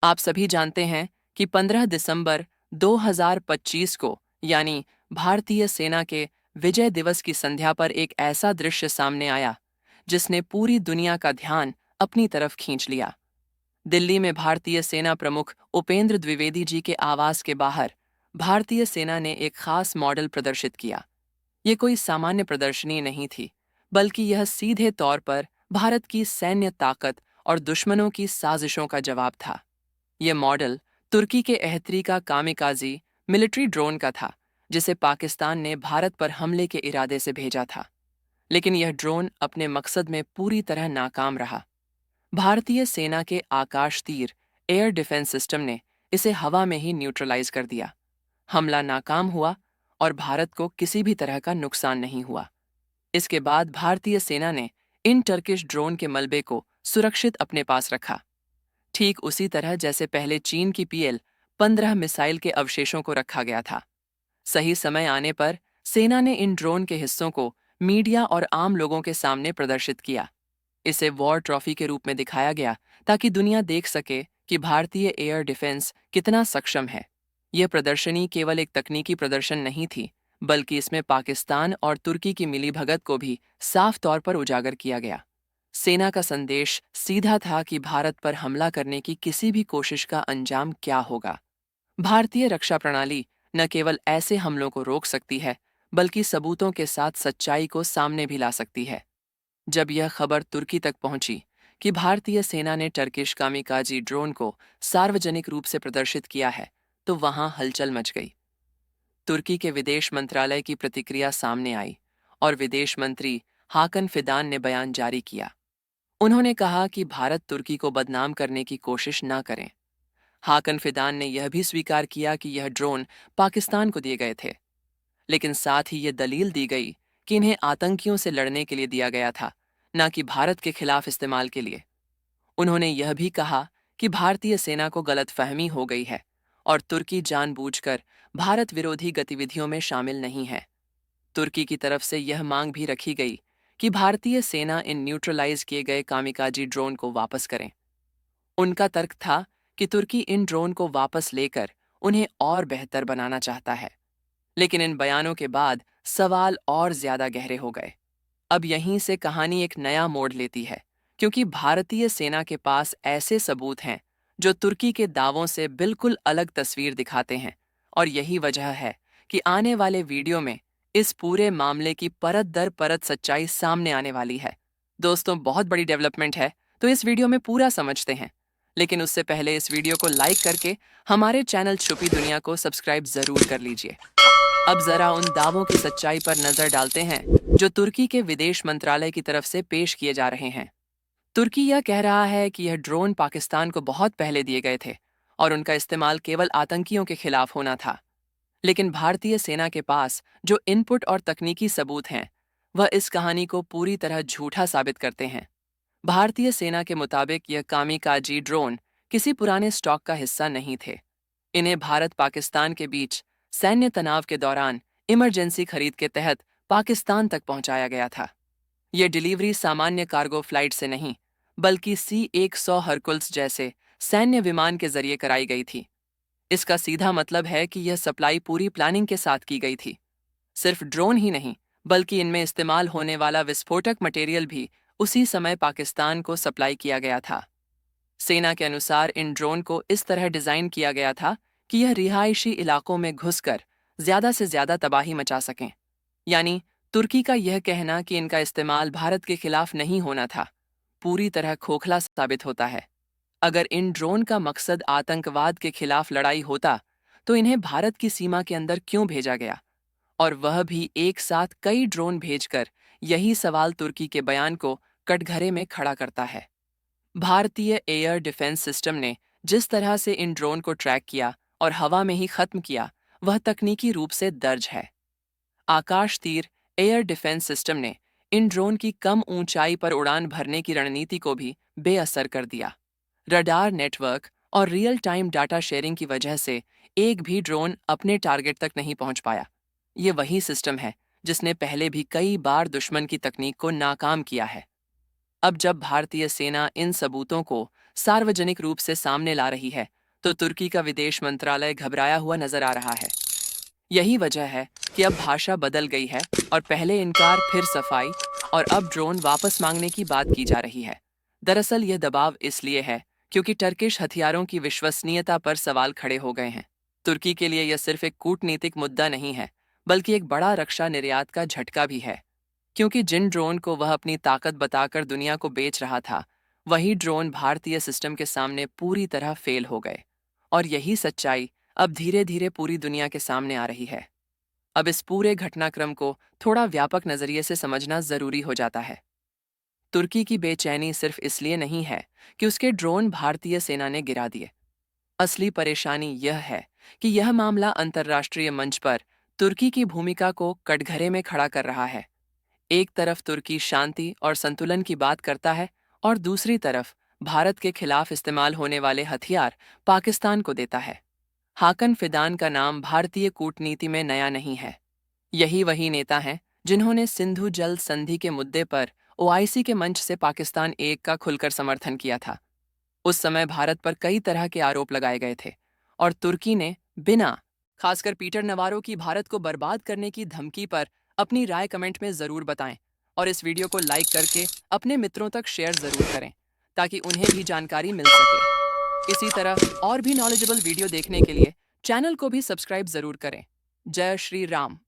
आप सभी जानते हैं कि 15 दिसंबर 2025 को यानी भारतीय सेना के विजय दिवस की संध्या पर एक ऐसा दृश्य सामने आया जिसने पूरी दुनिया का ध्यान अपनी तरफ खींच लिया। दिल्ली में भारतीय सेना प्रमुख उपेंद्र द्विवेदी जी के आवास के बाहर भारतीय सेना ने एक खास मॉडल प्रदर्शित किया। ये कोई सामान्य प्रदर्शनी नहीं थी, बल्कि यह सीधे तौर पर भारत की सैन्य ताकत और दुश्मनों की साजिशों का जवाब था। यह मॉडल तुर्की के एहतरी का कामिकाजी मिलिट्री ड्रोन का था, जिसे पाकिस्तान ने भारत पर हमले के इरादे से भेजा था। लेकिन यह ड्रोन अपने मकसद में पूरी तरह नाकाम रहा। भारतीय सेना के आकाश तीर एयर डिफेंस सिस्टम ने इसे हवा में ही न्यूट्रलाइज कर दिया। हमला नाकाम हुआ और भारत को किसी भी तरह का नुकसान नहीं हुआ। इसके बाद भारतीय सेना ने इन टर्किश ड्रोन के मलबे को सुरक्षित अपने पास रखा, ठीक उसी तरह जैसे पहले चीन की PL-15 मिसाइल के अवशेषों को रखा गया था। सही समय आने पर सेना ने इन ड्रोन के हिस्सों को मीडिया और आम लोगों के सामने प्रदर्शित किया। इसे वॉर ट्रॉफी के रूप में दिखाया गया ताकि दुनिया देख सके कि भारतीय एयर डिफेंस कितना सक्षम है। यह प्रदर्शनी केवल एक तकनीकी प्रदर्शन नहीं थी, बल्कि इसमें पाकिस्तान और तुर्की की मिलीभगत को भी साफ तौर पर उजागर किया गया। सेना का संदेश सीधा था कि भारत पर हमला करने की किसी भी कोशिश का अंजाम क्या होगा। भारतीय रक्षा प्रणाली न केवल ऐसे हमलों को रोक सकती है, बल्कि सबूतों के साथ सच्चाई को सामने भी ला सकती है। जब यह खबर तुर्की तक पहुंची कि भारतीय सेना ने टर्किश कामिकाजी ड्रोन को सार्वजनिक रूप से प्रदर्शित किया है, तो वहां हलचल मच गई। तुर्की के विदेश मंत्रालय की प्रतिक्रिया सामने आई और विदेश मंत्री हाकन फिदान ने बयान जारी किया। उन्होंने कहा कि भारत तुर्की को बदनाम करने की कोशिश न करें। हाकन फिदान ने यह भी स्वीकार किया कि यह ड्रोन पाकिस्तान को दिए गए थे, लेकिन साथ ही यह दलील दी गई कि इन्हें आतंकियों से लड़ने के लिए दिया गया था, न कि भारत के खिलाफ इस्तेमाल के लिए। उन्होंने यह भी कहा कि भारतीय सेना को गलतफहमी हो गई है और तुर्की जानबूझकर भारत विरोधी गतिविधियों में शामिल नहीं है। तुर्की की तरफ से यह मांग भी रखी गई कि भारतीय सेना इन न्यूट्रलाइज किए गए कामिकाजी ड्रोन को वापस करें। उनका तर्क था कि तुर्की इन ड्रोन को वापस लेकर उन्हें और बेहतर बनाना चाहता है। लेकिन इन बयानों के बाद सवाल और ज्यादा गहरे हो गए। अब यहीं से कहानी एक नया मोड़ लेती है, क्योंकि भारतीय सेना के पास ऐसे सबूत हैं जो तुर्की के दावों से बिल्कुल अलग तस्वीर दिखाते हैं। और यही वजह है कि आने वाले वीडियो में इस पूरे मामले की परत दर परत सच्चाई सामने आने वाली है। दोस्तों, बहुत बड़ी डेवलपमेंट है, तो इस वीडियो में पूरा समझते हैं। लेकिन उससे पहले इस वीडियो को लाइक करके हमारे चैनल छुपी दुनिया को सब्सक्राइब जरूर कर लीजिए। अब जरा उन दावों की सच्चाई पर नजर डालते हैं जो तुर्की के विदेश मंत्रालय की तरफ से पेश किए जा रहे हैं। तुर्की यह कह रहा है कि यह ड्रोन पाकिस्तान को बहुत पहले दिए गए थे और उनका इस्तेमाल केवल आतंकियों के खिलाफ होना था। लेकिन भारतीय सेना के पास जो इनपुट और तकनीकी सबूत हैं, वह इस कहानी को पूरी तरह झूठा साबित करते हैं। भारतीय सेना के मुताबिक यह कामिकाजी ड्रोन किसी पुराने स्टॉक का हिस्सा नहीं थे। इन्हें भारत पाकिस्तान के बीच सैन्य तनाव के दौरान इमरजेंसी खरीद के तहत पाकिस्तान तक पहुंचाया गया था। यह डिलीवरी सामान्य कार्गो फ्लाइट से नहीं, बल्कि C-100 हरकुल्स जैसे सैन्य विमान के जरिए कराई गई थी। इसका सीधा मतलब है कि यह सप्लाई पूरी प्लानिंग के साथ की गई थी। सिर्फ ड्रोन ही नहीं, बल्कि इनमें इस्तेमाल होने वाला विस्फोटक मटेरियल भी उसी समय पाकिस्तान को सप्लाई किया गया था। सेना के अनुसार इन ड्रोन को इस तरह डिजाइन किया गया था कि यह रिहायशी इलाकों में घुसकर ज्यादा से ज्यादा तबाही मचा सकें। यानी तुर्की का यह कहना कि इनका इस्तेमाल भारत के खिलाफ नहीं होना था, पूरी तरह खोखला साबित होता है। अगर इन ड्रोन का मकसद आतंकवाद के खिलाफ लड़ाई होता, तो इन्हें भारत की सीमा के अंदर क्यों भेजा गया, और वह भी एक साथ कई ड्रोन भेजकर? यही सवाल तुर्की के बयान को कटघरे में खड़ा करता है। भारतीय एयर डिफेंस सिस्टम ने जिस तरह से इन ड्रोन को ट्रैक किया और हवा में ही खत्म किया, वह तकनीकी रूप से दर्ज है। आकाश तीर एयर डिफेंस सिस्टम ने इन ड्रोन की कम ऊंचाई पर उड़ान भरने की रणनीति को भी बेअसर कर दिया। रडार नेटवर्क और रियल टाइम डाटा शेयरिंग की वजह से एक भी ड्रोन अपने टारगेट तक नहीं पहुंच पाया। ये वही सिस्टम है जिसने पहले भी कई बार दुश्मन की तकनीक को नाकाम किया है। अब जब भारतीय सेना इन सबूतों को सार्वजनिक रूप से सामने ला रही है, तो तुर्की का विदेश मंत्रालय घबराया हुआ नजर आ रहा है। यही वजह है कि अब भाषा बदल गई है और पहले इनकार फिर सफाई और अब ड्रोन वापस मांगने की बात की जा रही है। दरअसल यह दबाव इसलिए है क्योंकि टर्किश हथियारों की विश्वसनीयता पर सवाल खड़े हो गए हैं। तुर्की के लिए यह सिर्फ एक कूटनीतिक मुद्दा नहीं है, बल्कि एक बड़ा रक्षा निर्यात का झटका भी है। क्योंकि जिन ड्रोन को वह अपनी ताकत बताकर दुनिया को बेच रहा था, वही ड्रोन भारतीय सिस्टम के सामने पूरी तरह फेल हो गए। और यही सच्चाई अब धीरे धीरे पूरी दुनिया के सामने आ रही है। अब इस पूरे घटनाक्रम को थोड़ा व्यापक नजरिए से समझना जरूरी हो जाता है। तुर्की की बेचैनी सिर्फ इसलिए नहीं है कि उसके ड्रोन भारतीय सेना ने गिरा दिए। असली परेशानी यह है कि यह मामला अंतर्राष्ट्रीय मंच पर तुर्की की भूमिका को कटघरे में खड़ा कर रहा है। एक तरफ तुर्की शांति और संतुलन की बात करता है और दूसरी तरफ भारत के खिलाफ इस्तेमाल होने वाले हथियार पाकिस्तान को देता है। हाकन फिदान का नाम भारतीय कूटनीति में नया नहीं है। यही वही नेता हैं जिन्होंने सिंधु जल संधि के मुद्दे पर ओआईसी के मंच से पाकिस्तान एक का खुलकर समर्थन किया था। उस समय भारत पर कई तरह के आरोप लगाए गए थे और तुर्की ने बिना, खासकर पीटर नवारो की भारत को बर्बाद करने की धमकी पर अपनी राय कमेंट में जरूर बताएं और इस वीडियो को लाइक करके अपने मित्रों तक शेयर जरूर करें ताकि उन्हें भी जानकारी मिल सके। इसी तरह और भी नॉलेजेबल वीडियो देखने के लिए चैनल को भी सब्सक्राइब जरूर करें। जय श्री राम।